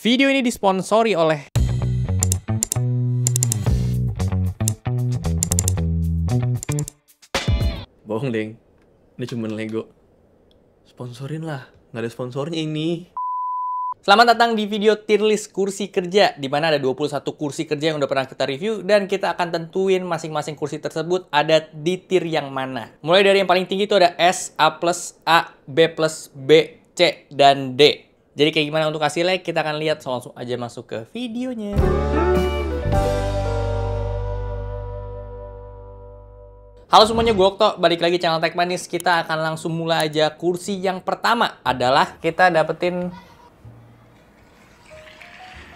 Video ini disponsori oleh bohong, Deng. Ini cuma Lego. Sponsorin lah. Nggak ada sponsornya ini. Selamat datang di video tier list kursi kerja, di mana ada 21 kursi kerja yang udah pernah kita review, dan kita akan tentuin masing-masing kursi tersebut ada di tier yang mana. Mulai dari yang paling tinggi itu ada S, A+, A, B+, B, C, dan D. Jadi kayak gimana untuk hasilnya, kita akan lihat. Langsung aja masuk ke videonya. Halo semuanya, gue Okto, balik lagi channel Tech Manis. Kita akan langsung mulai aja. Kursi yang pertama adalah kita dapetin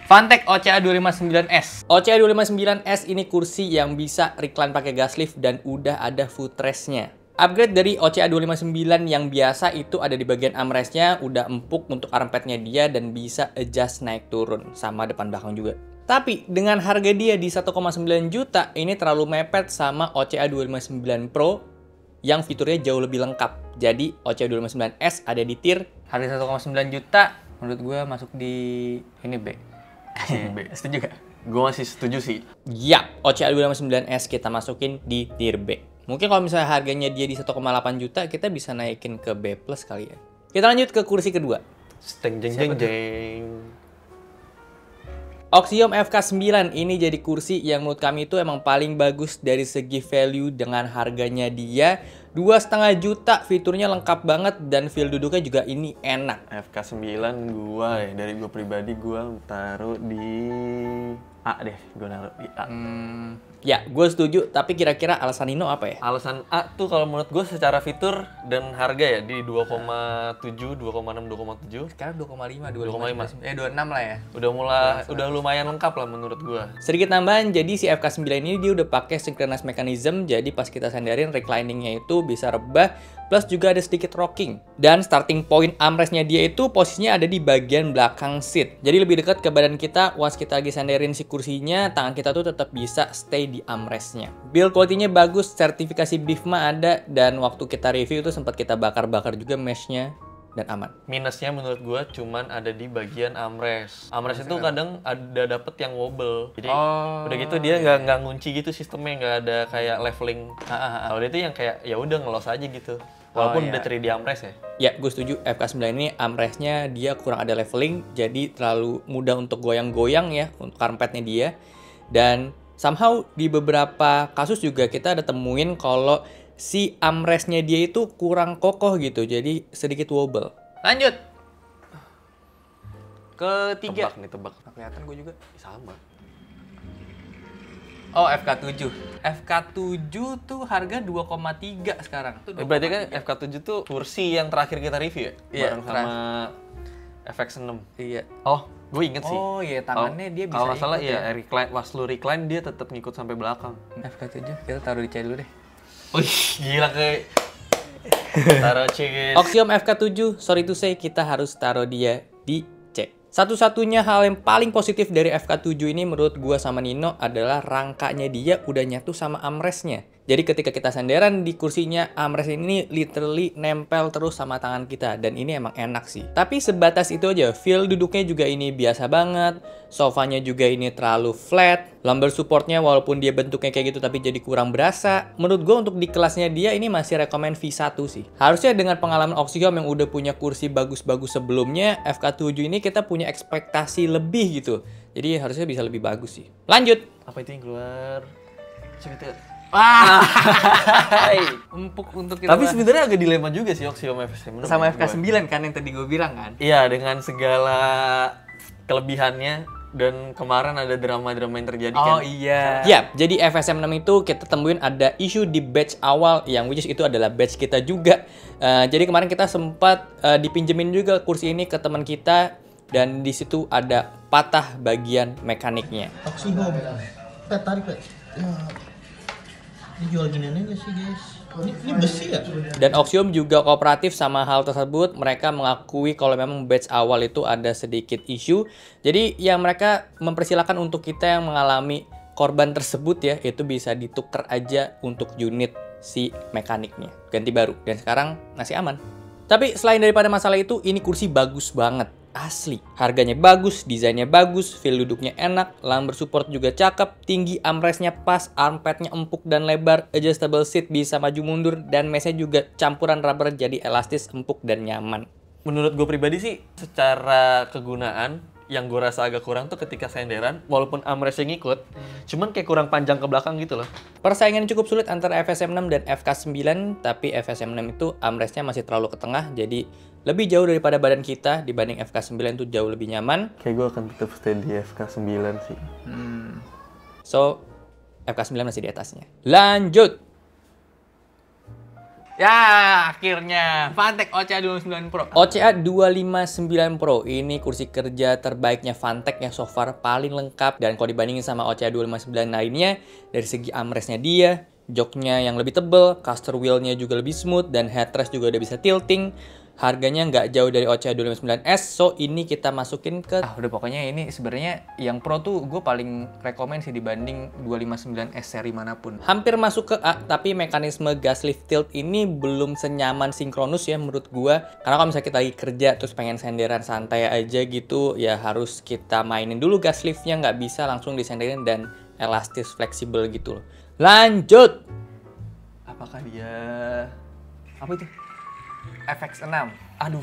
Fantech OCA 259S. OCA 259S ini kursi yang bisa recline pakai gas lift dan udah ada footrest-nya. Upgrade dari OCA 259 yang biasa itu ada di bagian armrest-nya, udah empuk untuk armpad-nya dia dan bisa adjust naik turun, sama depan belakang juga. Tapi dengan harga dia di 1,9 juta, ini terlalu mepet sama OCA 259 Pro yang fiturnya jauh lebih lengkap. Jadi OCA 259S ada di tier harga 1,9 juta, menurut gue masuk di ini B. B. Setuju gak? Gue masih setuju sih. Yap, OCA 259S kita masukin di tier B. Mungkin kalau misalnya harganya dia di 1,8 juta, kita bisa naikin ke B+ kali ya. Kita lanjut ke kursi kedua. Steng jeng jeng jeng. Oxiom FK9 ini jadi kursi yang menurut kami itu emang paling bagus dari segi value dengan harganya dia 2,5 juta, fiturnya lengkap banget dan feel duduknya juga ini enak. FK9 gua ya, dari gua pribadi gua taruh di A deh, gua naruh di A. Ya, gue setuju, tapi kira-kira alasan Nino apa ya? Alasan A tuh kalau menurut gue secara fitur dan harga ya di 2,7, 2,6, 2,7. Sekarang 2,5, 2,5. 26 lah ya. Udah lumayan lengkap lah menurut gue. Sedikit tambahan, jadi si FK9 ini dia udah pakai synchronous mechanism, jadi pas kita sandarin recliningnya itu bisa rebah, plus juga ada sedikit rocking. Dan starting point armrestnya dia itu posisinya ada di bagian belakang seat. Jadi lebih dekat ke badan kita, once kita lagi sandarin si kursinya, tangan kita tuh tetap bisa stay di armrestnya. Build quality-nya bagus, sertifikasi BIFMA ada, dan waktu kita review itu sempat kita bakar-bakar juga mesh-nya, dan aman. Minusnya menurut gue cuman ada di bagian armrest. Armrest itu kadang ada dapet yang wobble. Jadi udah gitu dia nggak ngunci gitu sistemnya, nggak ada kayak leveling. Kalau dia tuh yang kayak ya udah ngelos aja gitu. Walaupun udah 3D armrest ya. Ya, gue setuju. FK9 ini armrestnya dia kurang ada leveling, jadi terlalu mudah untuk goyang-goyang ya untuk armpatnya dia. Dan somehow di beberapa kasus juga kita ada temuin kalau si armrestnya dia itu kurang kokoh gitu, jadi sedikit wobble. Lanjut. Ketiga. Tebak. Kelihatan gue juga. Sama. Oh, FK7. FK7 tuh harga 2,3 sekarang. Berarti kan FK7 tuh kursi yang terakhir kita review ya? Iya, Bareng sama FX6. Iya. Oh, gue inget sih. Oh iya, tangannya dia bisa kalau nggak salah ikut ya, recline, pas lu recline dia tetap ngikut sampai belakang. FK7 kita taruh di C dulu deh. Wih, gila kayak taruh C guys. Oxiom FK7, sorry to say, kita harus taruh dia di C. Satu-satunya hal yang paling positif dari FK7 ini menurut gua sama Nino adalah rangkanya dia udah nyatu sama armrestnya. Jadi ketika kita sandaran di kursinya, armrest ini literally nempel terus sama tangan kita. Dan ini emang enak sih. Tapi sebatas itu aja, feel duduknya juga ini biasa banget. Sofanya juga ini terlalu flat. Lumbar supportnya walaupun dia bentuknya kayak gitu tapi jadi kurang berasa. Menurut gue untuk di kelasnya dia ini masih rekomen V1 sih. Harusnya dengan pengalaman Oxiom yang udah punya kursi bagus-bagus sebelumnya, FK7 ini kita punya ekspektasi lebih gitu. Jadi harusnya bisa lebih bagus sih. Lanjut. Apa itu yang keluar? Coba. Empuk untuk kita. Tapi sebenarnya agak dilema juga sih Oxiom FX9 sama FK9 kan yang tadi gue bilang kan. Iya, dengan segala kelebihannya dan kemarin ada drama-drama yang terjadi kan. Oh iya. Ya, jadi FSM6 itu kita temuin ada isu di batch awal yang which is itu adalah batch kita juga. Jadi kemarin kita sempat dipinjemin juga kursi ini ke teman kita dan di situ ada patah bagian mekaniknya. Oxiom, tarik Pak. Ini jual ginian aja sih guys. Ini besi ya? Dan Oxiom juga kooperatif sama hal tersebut. Mereka mengakui kalau memang batch awal itu ada sedikit isu. Jadi ya mereka mempersilahkan untuk kita yang mengalami korban tersebut ya, itu bisa ditukar aja untuk unit si mekaniknya. Ganti baru. Dan sekarang masih aman. Tapi selain daripada masalah itu, ini kursi bagus banget. asli. Harganya bagus, desainnya bagus, feel duduknya enak, lumbar support juga cakep, tinggi armrestnya pas, armpadnya empuk dan lebar, adjustable seat bisa maju mundur, dan mesnya juga campuran rubber jadi elastis, empuk, dan nyaman. Menurut gue pribadi sih, secara kegunaan, yang gue rasa agak kurang tuh ketika senderan, walaupun armrestnya ngikut, cuman kayak kurang panjang ke belakang gitu loh. Persaingan cukup sulit antara FSM 6 dan FK9, tapi FSM 6 itu armrestnya masih terlalu ke tengah, jadi lebih jauh daripada badan kita, dibanding FK9 itu jauh lebih nyaman. Kayak gue akan tetap stay di FK9 sih. So, FK9 masih di atasnya. Lanjut! Ya, akhirnya Fantech OCA 259 Pro. OCA 259 Pro ini kursi kerja terbaiknya Fantech yang so far paling lengkap, dan kalau dibandingin sama OCA 259 lainnya, dari segi armrestnya dia, joknya yang lebih tebel, caster wheelnya juga lebih smooth, dan headrest juga udah bisa tilting. Harganya nggak jauh dari OCA 259S, so ini kita masukin ke... Udah pokoknya ini sebenarnya yang Pro tuh gue paling rekomen sih dibanding 259S seri manapun. Hampir masuk ke A, tapi mekanisme gas lift tilt ini belum senyaman sinkronus ya menurut gua. Karena kalau misalnya kita lagi kerja terus pengen senderan santai aja gitu, ya harus kita mainin dulu gas liftnya, nggak bisa langsung disenderin dan elastis, fleksibel gitu loh. Lanjut! Apakah dia... Apa itu? FX6. Aduh.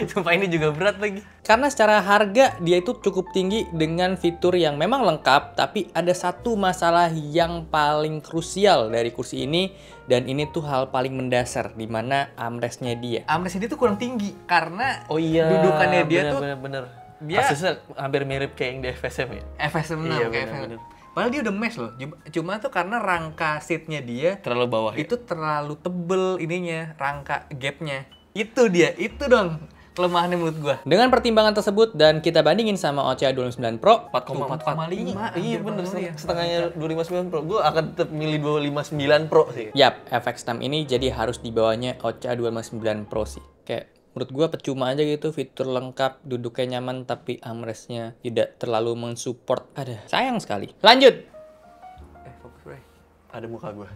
Sumpah ini juga berat lagi. Karena secara harga dia itu cukup tinggi dengan fitur yang memang lengkap, tapi ada satu masalah yang paling krusial dari kursi ini, dan ini tuh hal paling mendasar, di mana armrestnya dia. Armrestnya dia tuh kurang tinggi karena Oh iya, dudukannya dia tuh bener. dia- Kasusnya hampir mirip kayak yang di FSM ya. FS6 Iya, kayak bener-bener. Padahal dia udah mesh loh. Cuma tuh karena rangka seatnya dia Terlalu bawah ya. itu terlalu tebel ininya, rangka gapnya. Itu dia, itu dong kelemahannya menurut gua. Dengan pertimbangan tersebut dan kita bandingin sama OCA 259 Pro, 4,5. Iya bener, ya. setengahnya 259 Pro. Gue akan tetap milih 259 Pro sih. yap, FX6 ini jadi harus di bawahnya OCA 259 Pro sih. Kayak menurut gua percuma aja gitu, fitur lengkap, duduknya nyaman, tapi armrestnya tidak terlalu mensupport. Ada, sayang sekali. Lanjut! Fokus Bray. Ada muka gue.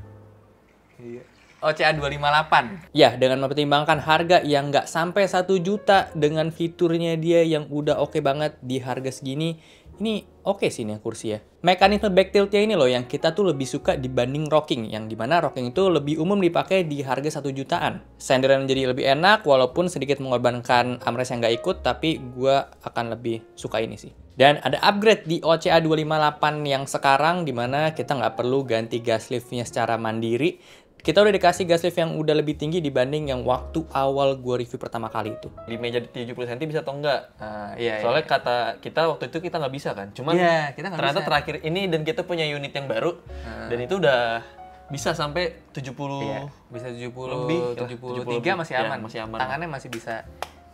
Iya. OCA 258. Ya, dengan mempertimbangkan harga yang nggak sampai 1 juta dengan fiturnya dia yang udah oke banget di harga segini, ini oke sih nih kursi ya. Mekanisme back tilt-nya ini loh yang kita tuh lebih suka dibanding rocking, yang dimana rocking itu lebih umum dipakai di harga 1 jutaan. Senderan jadi lebih enak walaupun sedikit mengorbankan armrest yang nggak ikut, tapi gua akan lebih suka ini sih. Dan ada upgrade di OCA 258 yang sekarang, dimana kita nggak perlu ganti gas liftnya secara mandiri. Kita udah dikasih gas lift yang udah lebih tinggi dibanding yang waktu awal gue review pertama kali itu. Di meja 70 cm bisa atau enggak? Iya. Soalnya kata kita waktu itu kita nggak bisa kan. Cuman Iya, kita nggak ternyata bisa. terakhir ini dan kita punya unit yang baru dan itu udah bisa sampai 70 Iya, bisa 70 lebih, 73 lebih. masih Ya, aman. masih aman. Tangannya masih bisa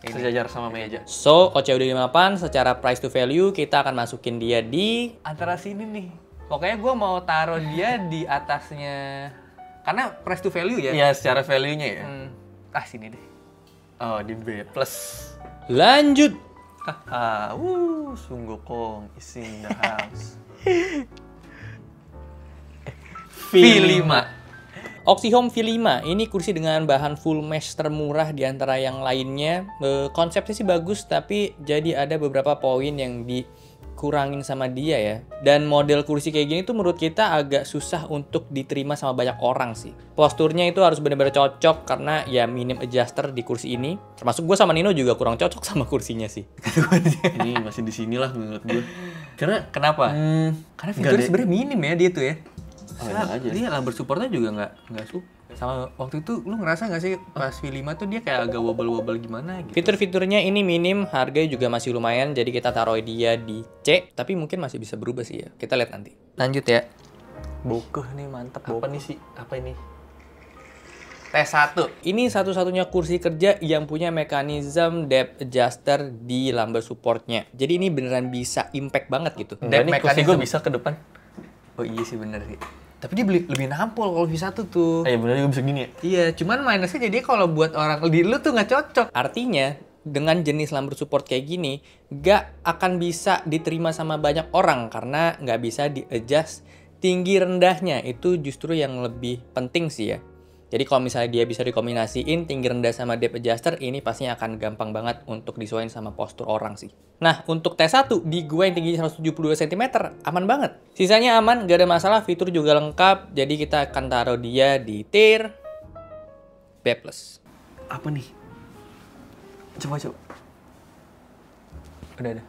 ini. sejajar sama meja. So, OCA 258 secara price to value kita akan masukin dia di... Antara sini nih. Pokoknya gue mau taruh dia di atasnya. Karena price to value ya. Iya, secara value-nya ya. Sini deh. Oh, di B+. Lanjut! Sungguh Kong is in the house. V5. Oxyhome V5 ini kursi dengan bahan full mesh termurah di antara yang lainnya. Konsepnya sih bagus, tapi jadi ada beberapa poin yang dikurangin sama dia ya. Dan model kursi kayak gini tuh menurut kita agak susah untuk diterima sama banyak orang sih. Posturnya itu harus benar-benar cocok karena ya minim adjuster di kursi ini. Termasuk gue sama Nino juga kurang cocok sama kursinya sih. Ini masih di sinilah menurut gue. Karena Kenapa? Karena fiturnya sebenarnya minim ya dia tuh ya. enak aja. Dia lumbar supportnya juga nggak suka. Sama waktu itu lu ngerasa nggak sih pas V5 tuh dia kayak agak wobble-wobble gimana gitu. Fitur-fiturnya ini minim, harganya juga masih lumayan, jadi kita taruh dia di C, tapi mungkin masih bisa berubah sih ya. Kita lihat nanti. Lanjut ya. bokeh nih mantap. Apa nih sih? Apa ini? T1. Ini satu-satunya kursi kerja yang punya mekanisme depth adjuster di lumbar supportnya. Jadi ini beneran bisa impact banget gitu. Enggak, nih kursi gue mekanisme. bisa ke depan. Oh iya sih bener sih. Tapi dia lebih nampol kalau V1 tuh. Eh bener juga bisa gini ya? Iya, cuman minusnya jadi kalau buat orang di lu tuh nggak cocok. Artinya, dengan jenis lumbar support kayak gini, nggak akan bisa diterima sama banyak orang karena nggak bisa di-adjust tinggi rendahnya. Itu justru yang lebih penting sih ya. Jadi kalau misalnya dia bisa dikombinasiin tinggi rendah sama depth adjuster, ini pastinya akan gampang banget untuk disesuaikan sama postur orang sih. Nah, untuk T1 di gue yang tinggi 172 cm, aman banget. Sisanya aman, gak ada masalah, fitur juga lengkap. Jadi kita akan taruh dia di tier B+. Apa nih? Coba. Udah.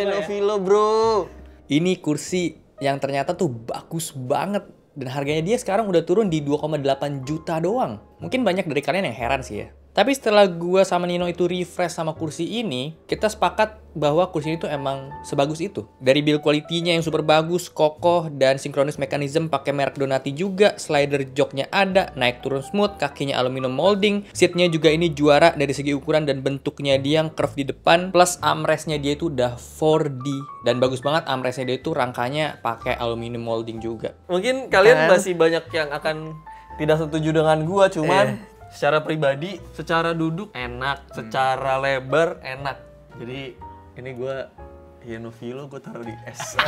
Novilo bro. Ini kursi yang ternyata tuh bagus banget. Dan harganya dia sekarang udah turun di 2,8 juta doang. Mungkin banyak dari kalian yang heran sih ya. Tapi setelah gua sama Nino itu refresh sama kursi ini, kita sepakat bahwa kursi ini tuh emang sebagus itu. Dari build quality-nya yang super bagus, kokoh, dan synchronous mechanism pakai merek Donati juga, slider joknya ada, naik turun smooth, kakinya aluminium molding, seatnya juga ini juara dari segi ukuran dan bentuknya dia yang curve di depan, plus armrestnya dia itu udah 4D. Dan bagus banget armrestnya dia itu rangkanya pakai aluminium molding juga. Mungkin kalian masih banyak yang akan tidak setuju dengan gua, cuman secara pribadi, secara duduk enak, secara lebar enak. Jadi ini gua Novilo gua taruh di S.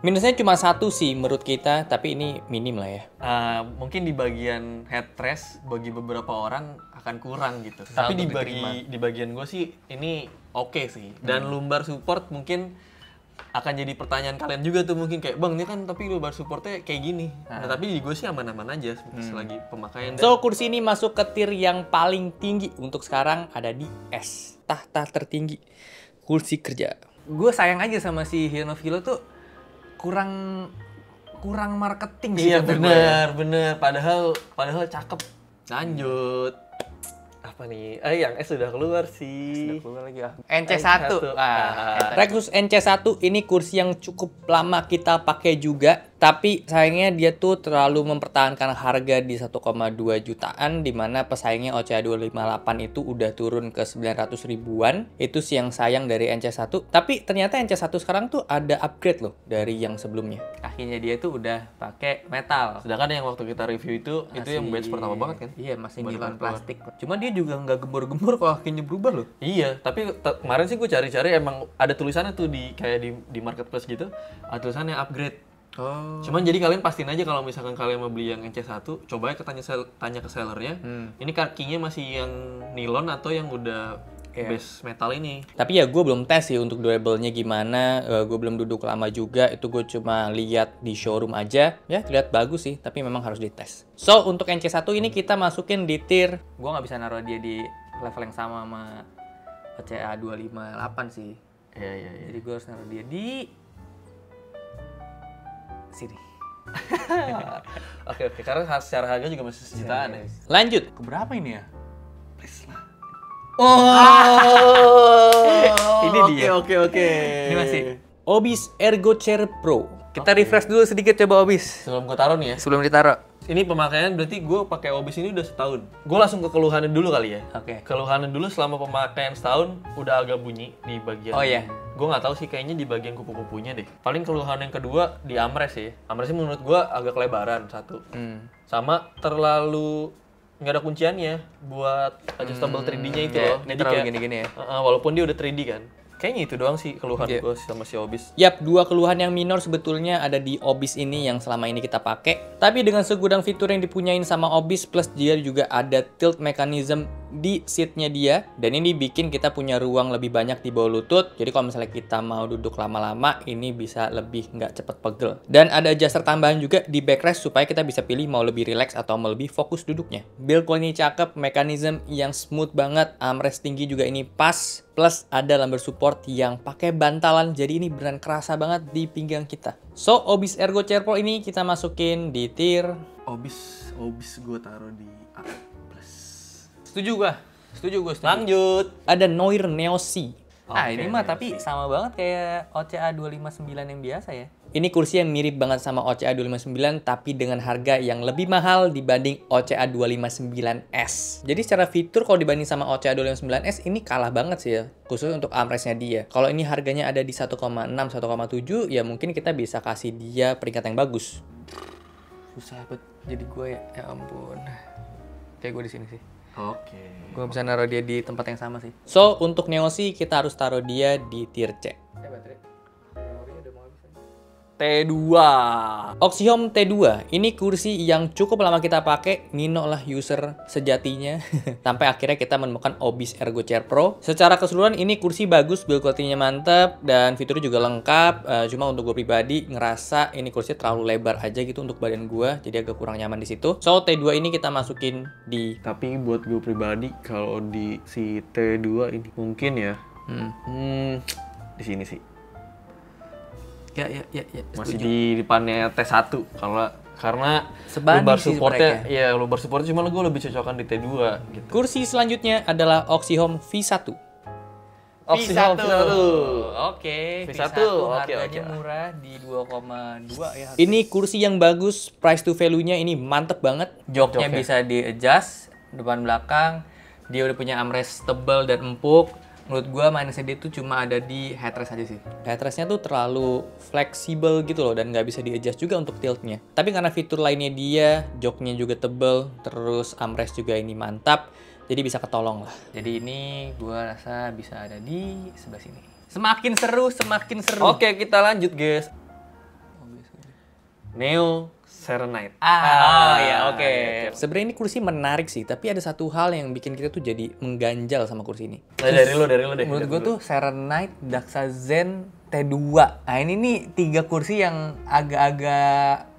Minusnya cuma satu sih menurut kita, tapi ini minim lah ya. Mungkin di bagian headrest bagi beberapa orang akan kurang gitu. Tapi di bagian gue sih ini oke sih. Dan lumbar support mungkin akan jadi pertanyaan kalian juga tuh mungkin kayak bang ini kan tapi lumbar supportnya kayak gini. Nah tapi di gue sih aman-aman aja selagi pemakaian. So kursi ini masuk ke tier yang paling tinggi untuk sekarang, ada di S, tahta tertinggi kursi kerja. Gue sayang aja sama si Novilo tuh kurang marketing sih. Iya bener. Padahal cakep. Lanjut. Apa nih? Yang S sudah keluar sih. Sudah keluar lagi NC1. Rexus NC1 ini kursi yang cukup lama kita pakai juga, tapi sayangnya dia tuh terlalu mempertahankan harga di 1,2 jutaan, dimana pesaingnya OCA 258 itu udah turun ke 900 ribuan. Itu sih yang sayang dari NC1. Tapi ternyata NC1 sekarang tuh ada upgrade loh dari yang sebelumnya. Kakinya dia tuh udah pakai metal. Sedangkan yang waktu kita review itu yang batch pertama banget kan? Iya, masih nilon plastik. Cuma dia juga nggak gembur-gembur kalau kakinya berubah loh. Iya, tapi kemarin sih gue cari-cari emang ada tulisannya tuh di marketplace gitu, ada tulisannya upgrade. Oh. Cuman jadi kalian pastiin aja kalau misalkan kalian mau beli yang NC1, coba ya tanya ke sellernya, ini kakinya masih yang nilon atau yang udah base metal ini. Tapi ya gue belum tes sih untuk durable-nya gimana, gue belum duduk lama juga, itu gue cuma lihat di showroom aja, ya lihat bagus sih, tapi memang harus dites. So untuk NC1 ini kita masukin di tier, gue nggak bisa naruh dia di level yang sama OCA 258 sih. Iya. Jadi gue harus naruh dia di sini. Oke, karena secara harga juga masih sejutaan ya. Lanjut. Keberapa ini ya? Please lah. Ini dia. Oke. Ini masih Obis Ergo Chair Pro. Kita refresh dulu sedikit coba Obis. Sebelum gue taruh nih ya. Sebelum ditaruh. Ini pemakaian berarti gue pakai Obis ini udah setahun. Gue langsung ke keluhannya dulu kali ya. Oke. Keluhannya dulu selama pemakaian setahun udah agak bunyi di bagian. Oh iya. Gue nggak tahu sih, kayaknya di bagian kupu-kupunya deh. Paling keluhan yang kedua di armrest ya. Armrestnya menurut gue agak kelebaran satu. Sama terlalu nggak ada kunciannya buat adjustable 3D-nya itu loh. Ini terlalu gini-gini ya. Walaupun dia udah 3D kan. Kayaknya itu doang sih keluhan gue sama si Obis. Yap, dua keluhan yang minor sebetulnya ada di Obis ini yang selama ini kita pakai. Tapi dengan segudang fitur yang dipunyain sama Obis, plus dia juga ada tilt mechanism di seatnya dia. Dan ini bikin kita punya ruang lebih banyak di bawah lutut. Jadi kalau misalnya kita mau duduk lama-lama, ini bisa lebih nggak cepet pegel. Dan ada adjuster tambahan juga di backrest supaya kita bisa pilih mau lebih relax atau mau lebih fokus duduknya. Build quality cakep, mechanism yang smooth banget, armrest tinggi juga ini pas. Plus ada lumbar support yang pakai bantalan, jadi ini beneran kerasa banget di pinggang kita. So, Obis Ergo Chair Pro ini kita masukin di tier Obis gue taruh di A+. Setuju gue. Lanjut. Ada Noir Neo C. Ini mah tapi sama banget kayak OCA 259 yang biasa ya. Ini kursi yang mirip banget sama OCA 259 tapi dengan harga yang lebih mahal dibanding OCA 259S. Jadi secara fitur kalau dibanding sama OCA 259S ini kalah banget sih ya, khusus untuk armrestnya dia. Kalau ini harganya ada di 1,6, 1,7 ya mungkin kita bisa kasih dia peringkat yang bagus. Susah banget jadi gue ya ampun. Kayak gue di sini sih. Oke. Gue bisa naruh dia di tempat yang sama sih. So, untuk Neo C kita harus taruh dia di tier C. T2. Oxyhome T2, ini kursi yang cukup lama kita pakai. Nino lah user sejatinya. Sampai akhirnya kita menemukan Obis Ergo Chair Pro. Secara keseluruhan ini kursi bagus, build quality-nya mantep, dan fiturnya juga lengkap. Cuma untuk gue pribadi ngerasa ini kursi terlalu lebar aja gitu untuk badan gue, jadi agak kurang nyaman di situ. So T2 ini kita masukin di... Tapi buat gue pribadi, kalau di si T2 ini mungkin ya, di sini sih. Ya. Masih di depannya T1 karena Sebanding lumbar sih supportnya, mereka. ya lumbar supportnya cuma gue lebih cocokan di T2 gitu. Kursi selanjutnya adalah Oxyhome V1. Oxyhome V1. Oke, V1, harganya oke. murah di 2,2 ya. Ini kursi yang bagus, price to value-nya ini mantep banget. Joknya bisa di-adjust depan belakang. Dia udah punya armrest tebal dan empuk. Menurut gua minusnya dia tuh cuma ada di headrest aja sih. Headrestnya tuh terlalu fleksibel gitu loh dan nggak bisa di-adjust juga untuk tiltnya. Tapi karena fitur lainnya dia, joknya juga tebel, terus armrest juga ini mantap, jadi bisa ketolong lah. Jadi ini gua rasa bisa ada di sebelah sini. Semakin seru, semakin seru. Oke, kita lanjut guys. Neo Serenite. Ya oke. Sebenarnya ini kursi menarik sih, tapi ada satu hal yang bikin kita tuh jadi mengganjal sama kursi ini. Nah, dari lu deh. Menurut gue tuh Serenite, Daxa Zen, T2. Nah ini nih 3 kursi yang agak-agak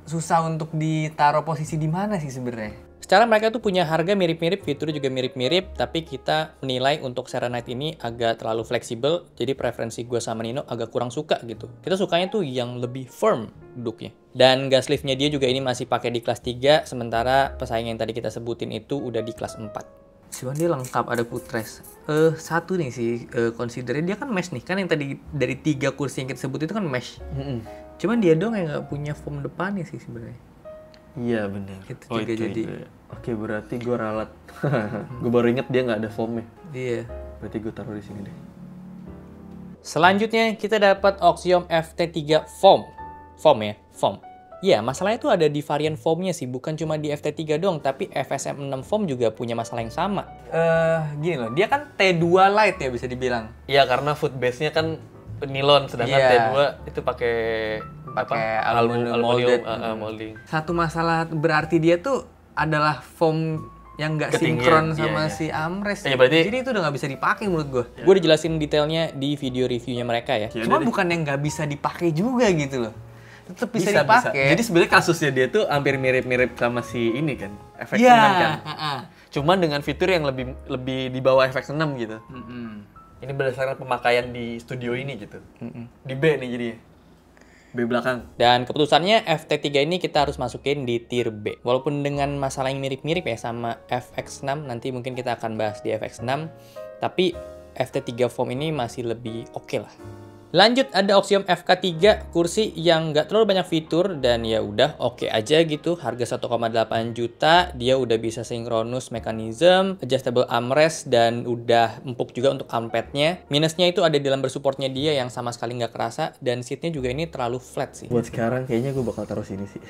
susah untuk ditaruh posisi di mana sih sebenarnya. Secara mereka tuh punya harga mirip-mirip, fitur juga mirip-mirip, tapi kita menilai untuk Serenite ini agak terlalu fleksibel, jadi preferensi gue sama Nino agak kurang suka gitu. Kita sukanya tuh yang lebih firm duduknya. Dan gas liftnya dia juga ini masih pakai di kelas 3, sementara pesaing yang tadi kita sebutin itu udah di kelas 4. Cuman dia lengkap, ada footrest. Satu nih sih, consider dia kan mesh nih, kan yang tadi dari 3 kursi yang kita sebut itu kan mesh. Cuman dia dong yang nggak punya foam depannya sih sebenarnya. Iya benar. Itu juga jadi. Oke, berarti gue ralat. Gue baru inget dia nggak ada foamnya. Iya. Berarti gue taruh di sini deh. Selanjutnya kita dapat Oxyhome FT3 Foam. Foam. Ya, masalahnya tuh ada di varian foamnya sih, bukan cuma di FT3 dong, tapi FSM 6 Foam juga punya masalah yang sama. Gini loh, dia kan T2 Lite ya bisa dibilang. Iya, karena foot base-nya kan nilon, sedangkan T2 itu pakai aluminium molding. Satu masalah berarti dia tuh adalah foam yang nggak sinkron sama si armrest. Jadi itu udah nggak bisa dipakai menurut gue. Gue udah jelasin detailnya di video reviewnya mereka ya. Cuma bukan yang nggak bisa dipakai juga gitu loh. Tetap bisa dipakai. Jadi sebenarnya kasusnya dia tuh hampir mirip-mirip sama si ini kan, FX6 kan. Cuman dengan fitur yang lebih di bawah FX6 gitu. Ini berdasarkan pemakaian di studio ini gitu. Di B nih jadinya. B belakang. Dan keputusannya FT3 ini kita harus masukin di tier B. Walaupun dengan masalah yang mirip-mirip ya sama FX6, nanti mungkin kita akan bahas di FX6. Tapi FT3 Foam ini masih lebih oke lah. Lanjut ada Oxyhome FK3, kursi yang nggak terlalu banyak fitur dan ya udah oke aja gitu. Harga 1,8 juta, dia udah bisa synchronous mechanism, adjustable armrest, dan udah empuk juga untuk armpadnya. Minusnya itu ada di lumbar supportnya dia yang sama sekali nggak kerasa, dan seatnya juga ini terlalu flat sih. Buat sekarang kayaknya gue bakal taruh sini sih.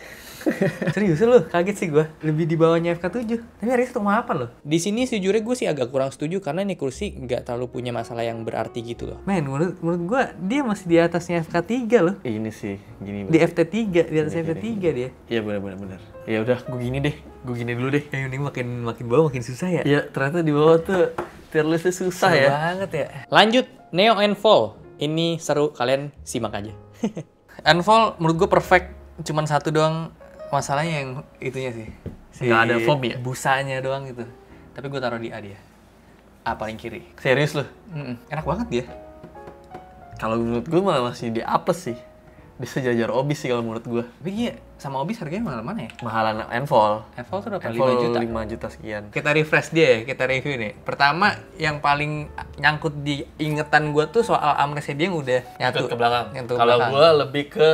Serius lu? Kaget sih gue. Lebih di bawahnya FK7. Tapi harganya 1,8 loh. Di sini sejujurnya gue sih agak kurang setuju karena ini kursi nggak terlalu punya masalah yang berarti gitu loh. Men, menurut gue dia masih di atasnya FK3 loh. Ini sih, gini. Di FT3, di atas FT3 dia. Iya benar. Ya udah, gue gini deh. Gue gini dulu deh. Ini makin bawah makin susah ya. Iya, ternyata di bawah tuh tier listnya susah seru ya. banget ya. Lanjut, Neo Envol. Ini seru, kalian simak aja. Envol menurut gue perfect. Cuman satu doang masalahnya yang itunya sih. Nggak ada foam ya? Busanya doang gitu. Tapi gue taruh di A dia. A paling kiri. Serius loh? Enak banget dia. Kalau menurut gue malah masih di apes sih. Bisa jajar Obis sih kalau menurut gue. Tapi iya, sama Obis harganya mahal mana ya? Mahalan Envol. Envol tuh berapa? Envol 5 juta? 5 juta sekian. Kita refresh dia ya, kita review nih. Pertama, yang paling nyangkut di ingetan gue tuh soal armrestnya dia yang udah nyatu. Ke belakang. Nyatu ke Kalau belakang. gue lebih ke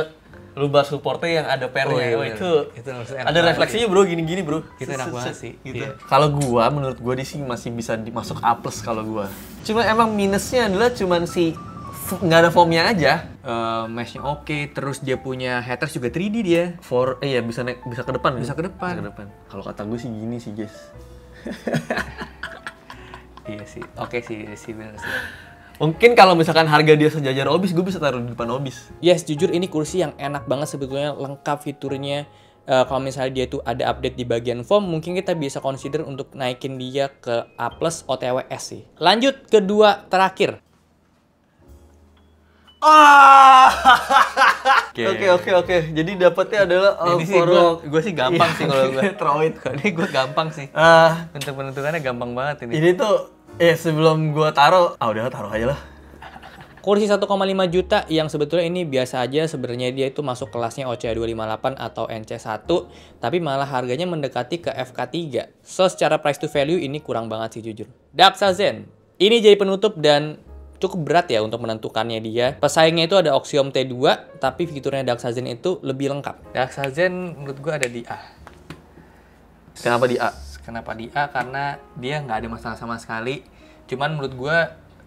lumbar supportnya yang ada pernya. Itu ada refleksinya bro, gini-gini bro. Itu enak banget sih. Gitu. Iya. Kalau gua, menurut gua di sini masih bisa dimasuk A+ kalau gua. Cuma emang minusnya adalah cuman si nggak ada foamnya aja. Meshnya oke, terus dia punya headrest juga 3D dia. Iya bisa ke depan. Bisa ke depan. Kalau kata gue sih gini sih guys. Iya sih, oke sih bener sih. Mungkin kalau misalkan harga dia sejajar Obis, gue bisa taruh di depan Obis. Yes, jujur ini kursi yang enak banget sebetulnya, lengkap fiturnya. Kalau misalnya dia tuh ada update di bagian foam, mungkin kita bisa consider untuk naikin dia ke A+ OTWS sih. Lanjut kedua terakhir. Oke. Jadi dapatnya adalah Ini sih gue sih gampang sih kalau gue. Troid. Ini gue gampang sih. Untuk penentuannya gampang banget ini. Ini tuh sebelum gue taruh, udah taruh aja lah. Kursi 1,5 juta yang sebetulnya ini biasa aja, sebenarnya dia itu masuk kelasnya OCA 258 atau NC1, tapi malah harganya mendekati ke FK3. So secara price to value ini kurang banget sih jujur. Daxa Zen. Ini jadi penutup dan cukup berat ya untuk menentukannya dia. Pesaingnya itu ada Oxiom T2, tapi fiturnya Daxa Zen itu lebih lengkap. Daxa Zen menurut gue ada di A. Kenapa di A? Kenapa di A? Karena dia nggak ada masalah sama sekali. Cuman menurut gue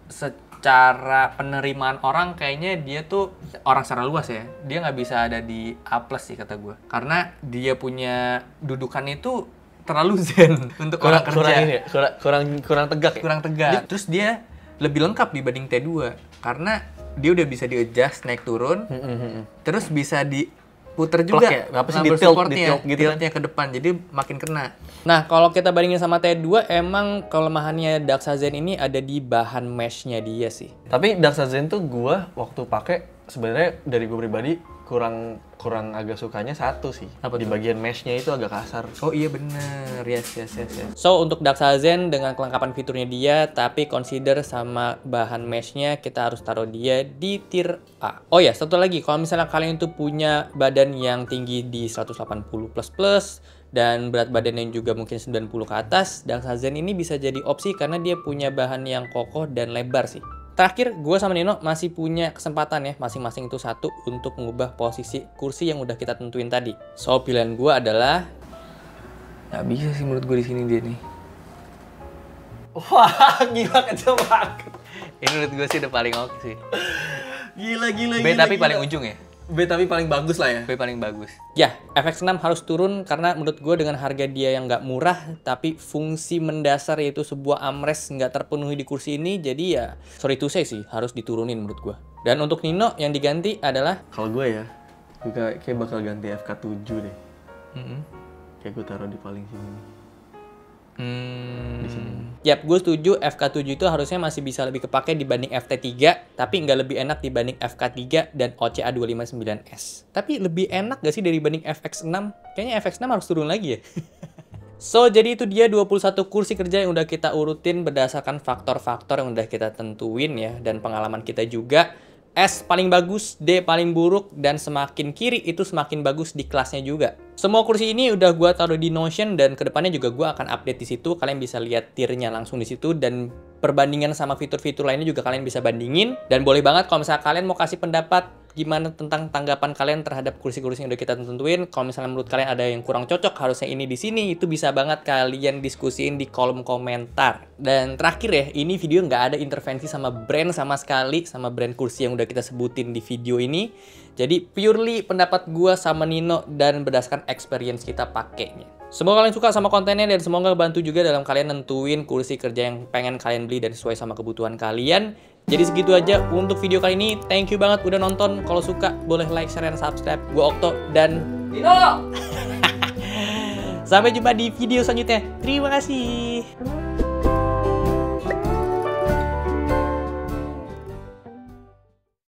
secara penerimaan orang kayaknya dia tuh orang secara luas ya. Dia nggak bisa ada di A+ sih kata gue. Karena dia punya dudukannya itu terlalu zen untuk orang kerja. Kurang tegak ya? Kurang tegak. Terus dia lebih lengkap dibanding T2 karena dia udah bisa di-adjust naik turun. Terus bisa diputer juga. Ya? Apa sih, ngambil di-tilt supportnya, gitu. tiltnya ke depan. Jadi makin kena. Nah, kalau kita bandingin sama T2, emang kelemahannya Daxa Zen ini ada di bahan mesh-nya dia sih. Tapi Daxa Zen tuh gue waktu pakai sebenarnya dari gue pribadi kurang agak sukanya satu sih. Apa di tuh? bagian mesh-nya itu agak kasar. Oh iya bener, yes. So, untuk Daxa Zen dengan kelengkapan fiturnya dia, tapi consider sama bahan mesh-nya, kita harus taruh dia di tier A. Oh ya, satu lagi, kalau misalnya kalian itu punya badan yang tinggi di 180++, dan berat badannya juga mungkin 90 ke atas, Daxa Zen ini bisa jadi opsi karena dia punya bahan yang kokoh dan lebar sih. Terakhir, gue sama Nino masih punya kesempatan ya, masing-masing itu satu untuk mengubah posisi kursi yang udah kita tentuin tadi. So, pilihan gue adalah... Nggak bisa sih menurut gue di sini dia nih. Wah, gila kecil banget. Ini menurut gue sih udah paling oke sih. Gila. B tapi paling ujung ya? B tapi paling bagus lah ya. B paling bagus. Ya, FX6 harus turun karena menurut gue dengan harga dia yang nggak murah, tapi fungsi mendasar yaitu sebuah armrest nggak terpenuhi di kursi ini, jadi ya sorry to say sih, harus diturunin menurut gue. Dan untuk Nino yang diganti adalah... Kalau gue ya, gue kayak bakal ganti FK7 deh. Kayak gue taruh di paling sini. Di sini. Yap, gue setuju FK7 itu harusnya masih bisa lebih kepake dibanding FT3, tapi nggak lebih enak dibanding FK3 dan OCA 259S. Tapi lebih enak gak sih dibanding FX6? Kayaknya FX6 harus turun lagi ya. So, jadi itu dia 21 kursi kerja yang udah kita urutin berdasarkan faktor-faktor yang udah kita tentuin ya, dan pengalaman kita juga. S paling bagus, D paling buruk, dan semakin kiri itu semakin bagus di kelasnya juga. Semua kursi ini udah gue taruh di Notion dan kedepannya juga gue akan update di situ. Kalian bisa lihat tiernya langsung di situ dan perbandingan sama fitur-fitur lainnya juga kalian bisa bandingin. Dan boleh banget kalau misalnya kalian mau kasih pendapat gimana tentang tanggapan kalian terhadap kursi-kursi yang udah kita tentuin. Kalau misalnya menurut kalian ada yang kurang cocok, harusnya ini di sini, itu bisa banget kalian diskusiin di kolom komentar. Dan terakhir ya, ini video nggak ada intervensi sama brand sama sekali, sama brand kursi yang udah kita sebutin di video ini. Jadi purely pendapat gua sama Nino dan berdasarkan experience kita pakainya. Semoga kalian suka sama kontennya dan semoga bantu juga dalam kalian nentuin kursi kerja yang pengen kalian beli dan sesuai sama kebutuhan kalian. Jadi segitu aja untuk video kali ini. Thank you banget udah nonton. Kalau suka boleh like, share, dan subscribe. Gua Okto dan Nino. Sampai jumpa di video selanjutnya. Terima kasih.